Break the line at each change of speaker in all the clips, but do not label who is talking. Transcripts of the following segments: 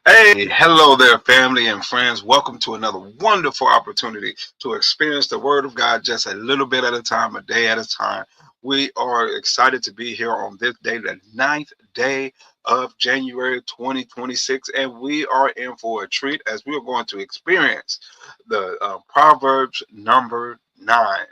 Hey, hello there, family and friends. Welcome to another wonderful opportunity to experience the Word of God just a little bit at a time, a day at a time. We are excited to be here on this day, the ninth day of January 2026, and we are in for a treat as we are going to experience the Proverbs number 9.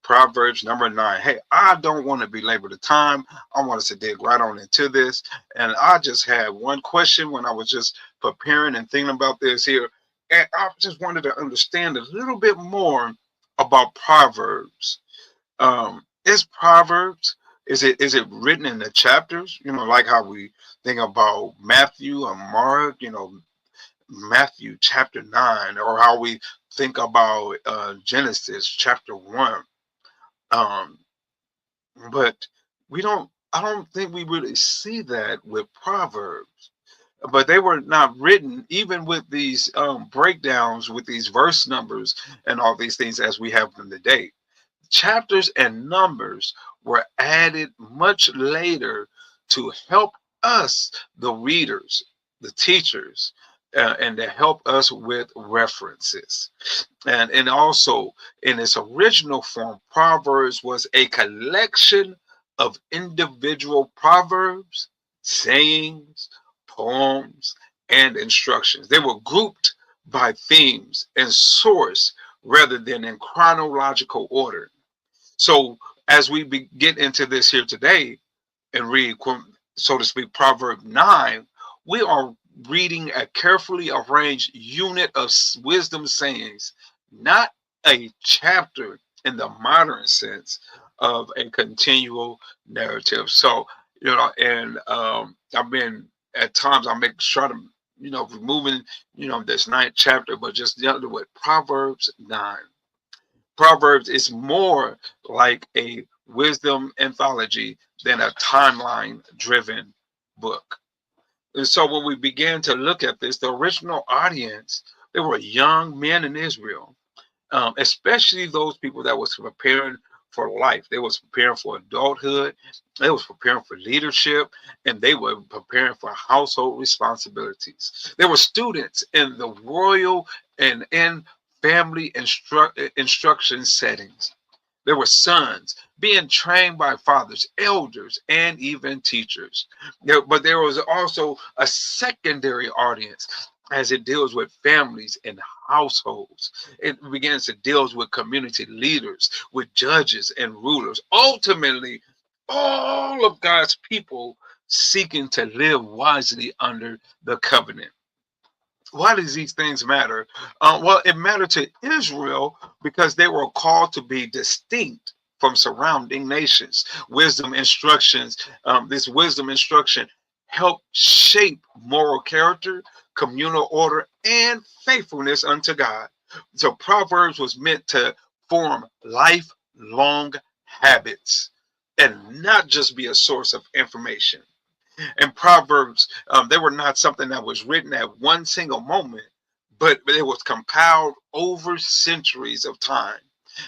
Proverbs number 9. Hey, I don't want to belabor the time. I want us to dig right on into this. And I just had one question when I was just preparing and thinking about this here. And I just wanted to understand a little bit more about Proverbs. Is Proverbs, is it written in the chapters? Like how we think about Matthew and Mark, Matthew chapter 9, or how we think about Genesis chapter 1. Um, but I don't think we really see that with Proverbs. But they were not written even with these breakdowns, with these verse numbers and all these things as we have them today. Chapters and numbers were added much later to help us, the readers, the teachers, and to help us with references. And also, in its original form, Proverbs was a collection of individual proverbs, sayings, poems, and instructions. They were grouped by themes and source rather than in chronological order. So as we get into this here today and read, so to speak, Proverb 9, we are reading a carefully arranged unit of wisdom sayings, not a chapter in the modern sense of a continual narrative. So, and I've been at times I make sure to, removing, this ninth chapter, but just dealing with Proverbs 9. Proverbs is more like a wisdom anthology than a timeline driven book. And so when we began to look at this, the original audience, they were young men in Israel, especially those people that was preparing for life. They was preparing for adulthood, they was preparing for leadership, and they were preparing for household responsibilities. They were students in the royal and in family instruction settings. There were sons being trained by fathers, elders, and even teachers. But there was also a secondary audience as it deals with families and households. It begins to deal with community leaders, with judges and rulers. Ultimately, all of God's people seeking to live wisely under the covenant. Why does these things matter? Well, it mattered to Israel because they were called to be distinct from surrounding nations. This wisdom instruction helped shape moral character, communal order, and faithfulness unto God. So Proverbs was meant to form lifelong habits and not just be a source of information. And Proverbs, they were not something that was written at one single moment, but it was compiled over centuries of time.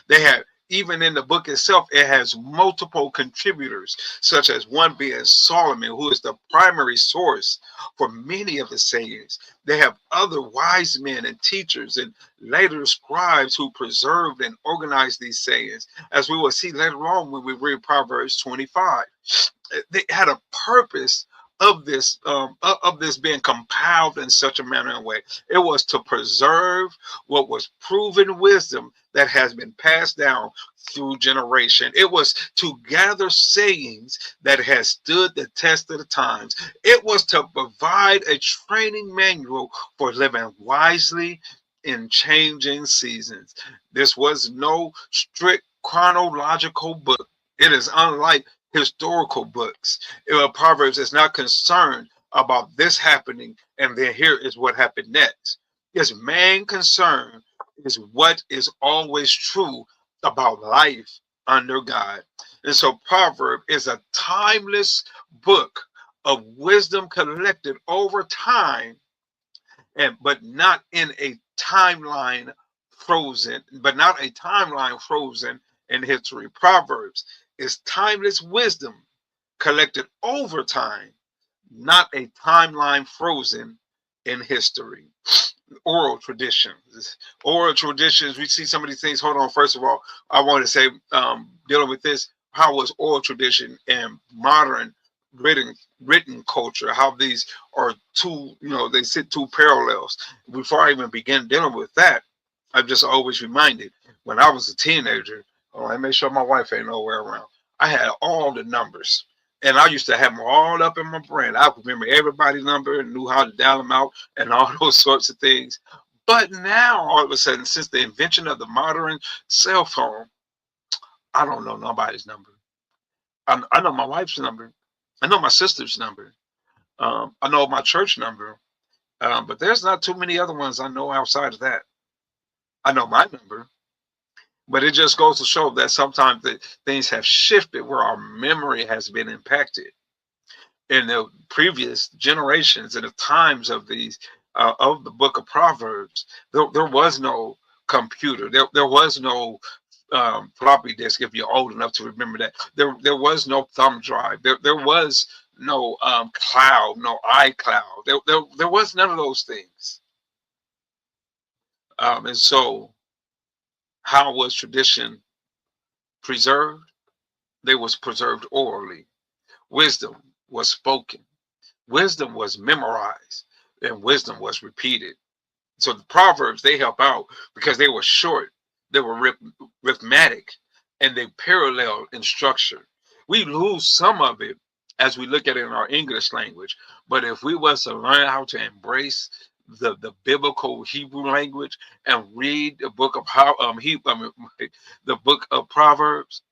They had, even in the book itself, it has multiple contributors, such as one being Solomon, who is the primary source for many of the sayings. They have other wise men and teachers and later scribes who preserved and organized these sayings, as we will see later on when we read Proverbs 25. They had a purpose of this being compiled in such a manner and way. It was to preserve what was proven wisdom that has been passed down through generation. It was to gather sayings that has stood the test of the times. It was to provide a training manual for living wisely in changing seasons. This was no strict chronological book. It is unlike historical books. Proverbs is not concerned about this happening and then here is what happened next. Its main concern is what is always true about life under God. And so Proverb is a timeless book of wisdom collected over time, and but not a timeline frozen in history. Proverbs is timeless wisdom collected over time, not a timeline frozen in history. Oral traditions. Oral traditions, we see some of these things. Hold on, first of all, I want to say, dealing with this, how was oral tradition and modern written culture, how these are two, they sit two parallels. Before I even begin dealing with that, I'm just always reminded when I was a teenager, oh, I make sure my wife ain't nowhere around. I had all the numbers. And I used to have them all up in my brain. I could remember everybody's number and knew how to dial them out and all those sorts of things. But now, all of a sudden, since the invention of the modern cell phone, I don't know nobody's number. I know my wife's number. I know my sister's number. I know my church number. But there's not too many other ones I know outside of that. I know my number. But it just goes to show that sometimes things have shifted where our memory has been impacted. In the previous generations and the times of these of the book of Proverbs, there was no computer. There was no floppy disk, if you're old enough to remember that. There was no thumb drive. There was no cloud, no iCloud. There was none of those things. And so how was tradition preserved? They was preserved orally. Wisdom was spoken. Wisdom was memorized, and wisdom was repeated. So the Proverbs, they help out because they were short, they were arithmetic, and they parallel in structure. We lose some of it as we look at it in our English language, but if we was to learn how to embrace the biblical Hebrew language and read the book of the book of Proverbs,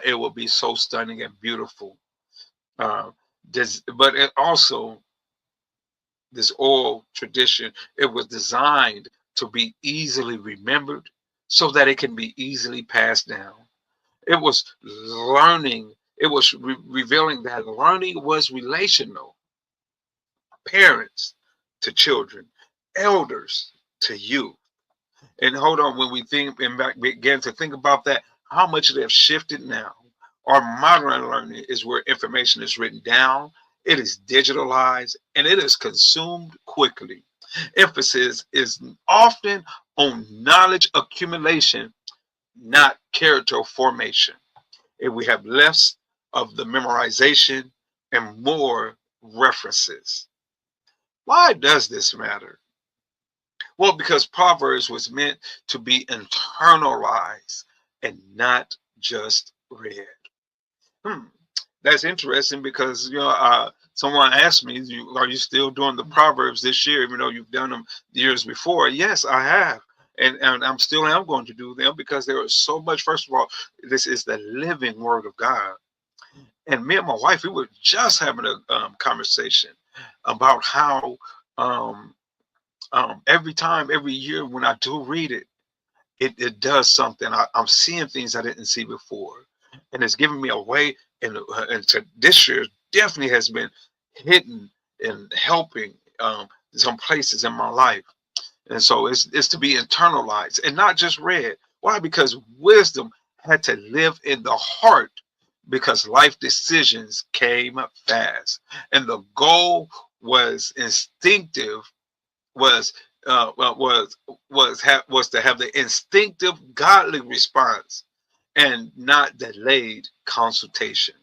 it will be so stunning and beautiful. But it also, this oral tradition, it was designed to be easily remembered so that it can be easily passed down. It was learning. It was revealing that learning was relational. Parents to children, elders to youth. And hold on, when we think and begin to think about that, how much they have shifted now. Our modern learning is where information is written down, it is digitalized, and it is consumed quickly. Emphasis is often on knowledge accumulation, not character formation. And we have less of the memorization and more references. Why does this matter? Well, because Proverbs was meant to be internalized and not just read. That's interesting because someone asked me, "Are you still doing the Proverbs this year, even though you've done them years before?" Yes, I have, and I'm still am going to do them because there is so much. First of all, this is the living Word of God, and me and my wife, we were just having a conversation about how every year when I do read it, it does something. I'm seeing things I didn't see before, and it's giving me a way. And this year definitely has been hidden and helping some places in my life. And so it's to be internalized and not just read. Why? Because wisdom had to live in the heart because life decisions came up fast. And the goal was instinctive, was was to have the instinctive godly response and not delayed consultation.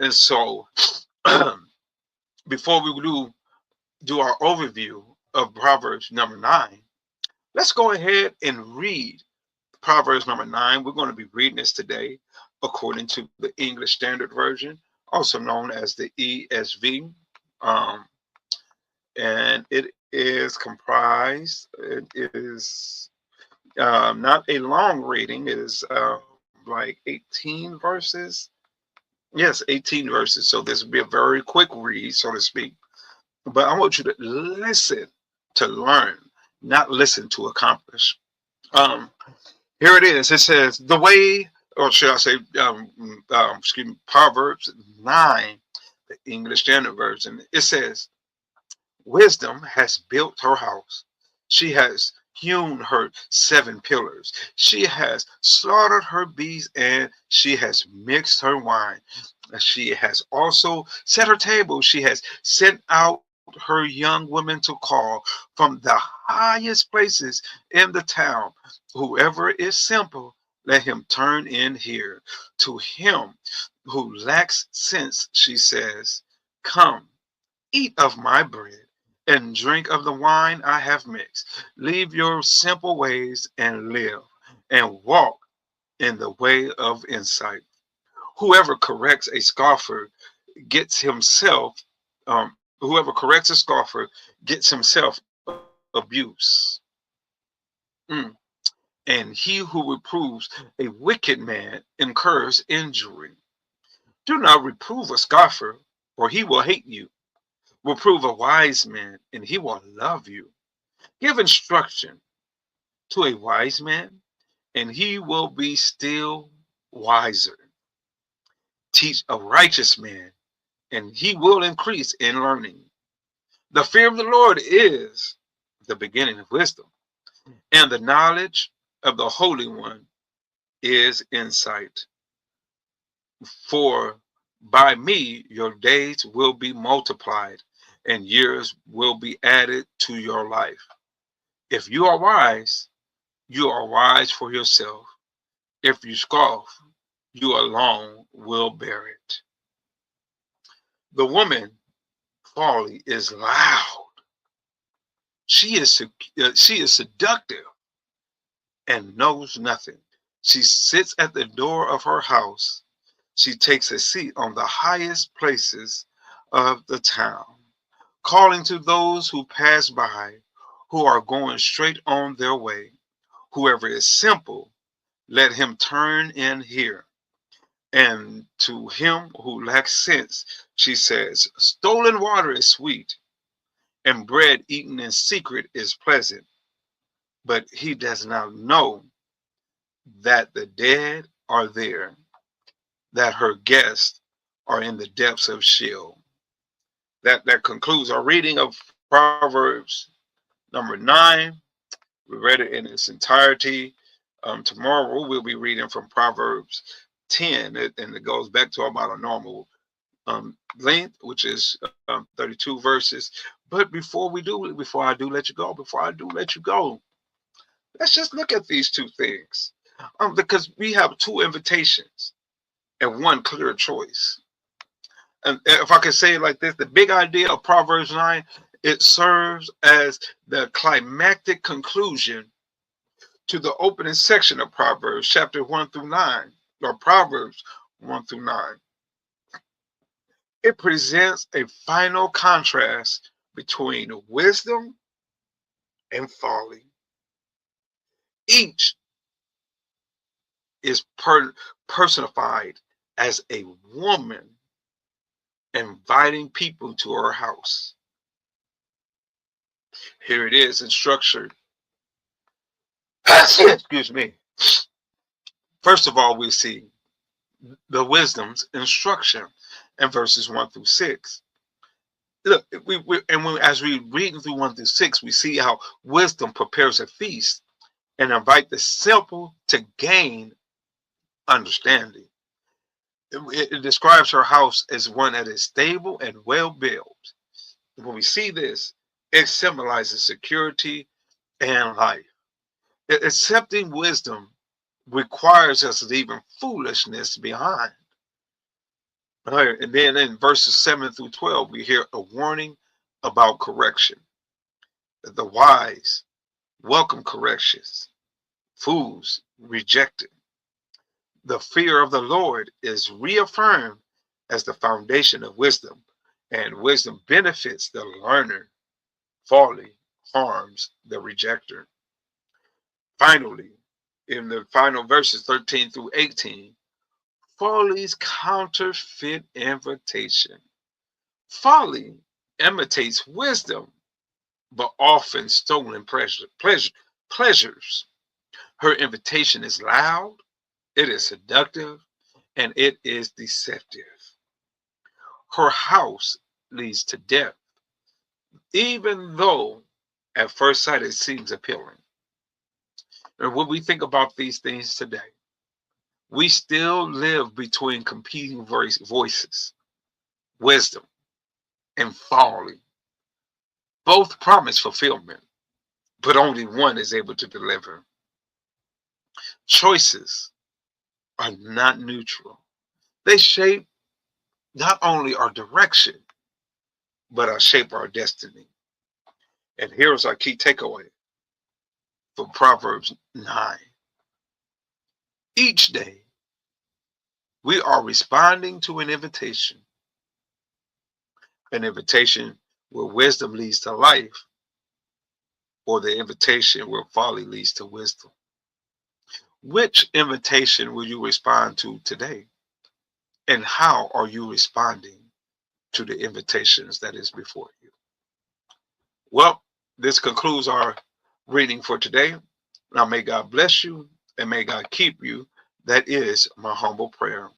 And so before we do our overview of Proverbs number 9, let's go ahead and read Proverbs number 9. We're going to be reading this today according to the English Standard Version, also known as the ESV. And it is comprised, it is not a long reading, it is like 18 verses. Yes, 18 verses. So this will be a very quick read, so to speak. But I want you to listen to learn, not listen to accomplish. Here it is. It says, the way, or should I say, excuse me, Proverbs 9, the English Standard Version. It says, wisdom has built her house. She has hewn her 7 pillars. She has slaughtered her beasts and she has mixed her wine. She has also set her table. She has sent out her young women to call from the highest places in the town. Whoever is simple, let him turn in here. To him who lacks sense, she says, come, eat of my bread and drink of the wine I have mixed. Leave your simple ways and live, and walk in the way of insight. Whoever corrects a scoffer gets himself, whoever corrects a scoffer gets himself abuse. Mm. And he who reproves a wicked man incurs injury. Do not reprove a scoffer, or he will hate you. Reprove a wise man, and he will love you. Give instruction to a wise man, and he will be still wiser. Teach a righteous man, and he will increase in learning. The fear of the Lord is the beginning of wisdom, and the knowledge of the Holy One is insight. For by me your days will be multiplied, and years will be added to your life. If you are wise for yourself. If you scoff, you alone will bear it. The woman folly is loud. She is seductive and knows nothing. She sits at the door of her house. She takes a seat on the highest places of the town, calling to those who pass by, who are going straight on their way. Whoever is simple, let him turn in here. And to him who lacks sense, she says, stolen water is sweet, and bread eaten in secret is pleasant. But he does not know that the dead are there, that her guests are in the depths of Sheol. That concludes our reading of Proverbs number 9. We read it in its entirety. Tomorrow we'll be reading from Proverbs 10, and it goes back to about a normal length, which is 32 verses. But before I do let you go, let's just look at these two things, because we have two invitations and one clear choice. And if I could say it like this, the big idea of Proverbs 9, it serves as the climactic conclusion to the opening section of Proverbs, chapter 1 through 9, or Proverbs 1 through 9. It presents a final contrast between wisdom and folly. Each is personified as a woman inviting people to her house. Here it is in structure. Excuse me. First of all, we see the wisdom's instruction in verses 1 through 6. Look, as we read through 1 through 6, we see how wisdom prepares a feast and invite the simple to gain understanding. It describes her house as one that is stable and well built. When we see this, it symbolizes security and life. Accepting wisdom requires us leaving foolishness behind. Right. And then in verses 7 through 12, we hear a warning about correction. The wise welcome corrections, fools reject it. The fear of the Lord is reaffirmed as the foundation of wisdom, and wisdom benefits the learner. Folly harms the rejecter. Finally, in the final verses 13 through 18, folly's counterfeit invitation. Folly imitates wisdom, but often stolen pleasures. Her invitation is loud, it is seductive, and it is deceptive. Her house leads to death, even though at first sight it seems appealing. And when we think about these things today, we still live between competing voices, wisdom and folly. Both promise fulfillment, but only one is able to deliver. Choices are not neutral. They shape not only our direction, but shape our destiny. And here's our key takeaway from Proverbs 9. Each day, we are responding to an invitation where wisdom leads to life, or the invitation where folly leads to wisdom. Which invitation will you respond to today? And how are you responding to the invitations that is before you? Well, this concludes our reading for today. Now may God bless you and may God keep you. That is my humble prayer.